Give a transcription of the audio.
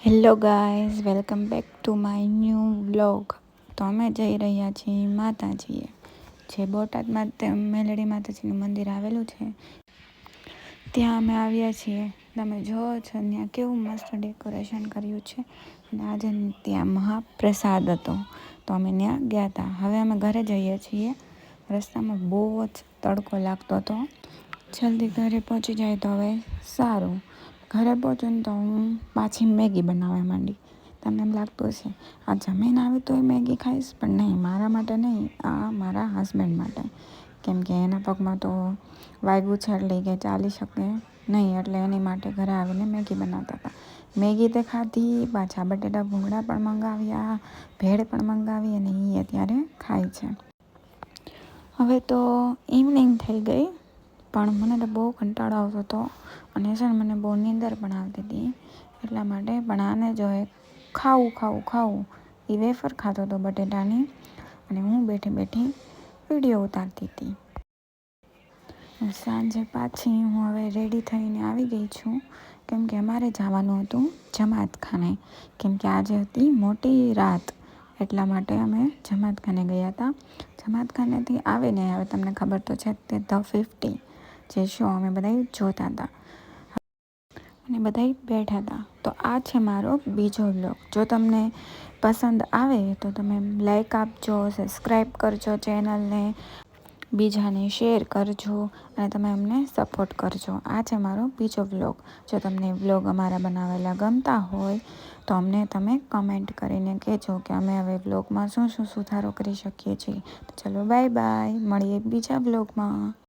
Hello guys, welcome back to my new vlog. તો અમે જઈ રહ્યા છીએ માતાજીએ, જે બોટાદમાં મેલડી માતાજીનું મંદિર આવેલું છે ત્યાં અમે આવ્યા છીએ. તમે જોવો છો ત્યાં કેવું મસ્ત ડેકોરેશન કર્યું છે. અને આજે ત્યાં મહાપ્રસાદ હતો તો અમે ત્યાં ગયા હતા. હવે અમે ઘરે જઈએ છીએ. રસ્તામાં બહુ જ તડકો લાગતો હતો. જલ્દી ઘરે પહોંચી જાય તો હવે સારું. ઘરે પહોંચીને તો હું પાછી મેગી બનાવવા માંડી. તમને એમ લાગતું હશે આ જમીન આવી તો એ મેગી ખાઈશ, પણ નહીં, મારા માટે નહીં, આ મારા હસબન્ડ માટે. કેમ કે એના પગમાં તો વાગ્યું છે એટલે કે ચાલી શકે નહીં, એટલે એની માટે ઘરે આવીને મેગી બનાવતા હતા. મેગી તે ખાધી, પાછા બટેટા ભૂંગળા પણ મંગાવ્યા, ભેળ પણ મંગાવી, અને એ અત્યારે ખાય છે. હવે તો ઇવનિંગ થઈ ગઈ, પણ મને તો બહુ કંટાળો આવતો હતો અને છે ને મને બહુ નીંદર પણ આવતી હતી. એટલા માટે પણ આને જો ખાવું એ વેફર ખાતો હતો બટેટાની, અને હું બેઠી વિડીયો ઉતારતી હતી. સાંજે પાછી હું હવે રેડી થઈને આવી ગઈ છું, કેમ કે અમારે જવાનું હતું જમાતખાને, કેમ કે આજે હતી મોટી રાત. એટલા માટે અમે જમાતખાને ગયા હતા. જમાતખાનેથી આવે ને, હવે તમને ખબર તો છે તે ધ 50 જે શો અમે બધા જોતા હતા અને બધા બેઠા હતા. તો આ છે મારો બીજો વ્લોગ. જો તમને પસંદ આવે તો તમે લાઈક આપજો, સબસ્ક્રાઈબ કરજો ચેનલને, બીજાને શેર કરજો અને તમે અમને સપોર્ટ કરજો. આ છે મારો બીજો વ્લોગ. જો તમને વ્લોગ અમારા બનાવેલા ગમતા હોય તો અમને તમે કમેન્ટ કરીને કહેજો કે અમે હવે વ્લોગમાં શું સુધારો કરી શકીએ છીએ. તો ચલો, બાય બાય, મળીએ બીજા વ્લોગમાં.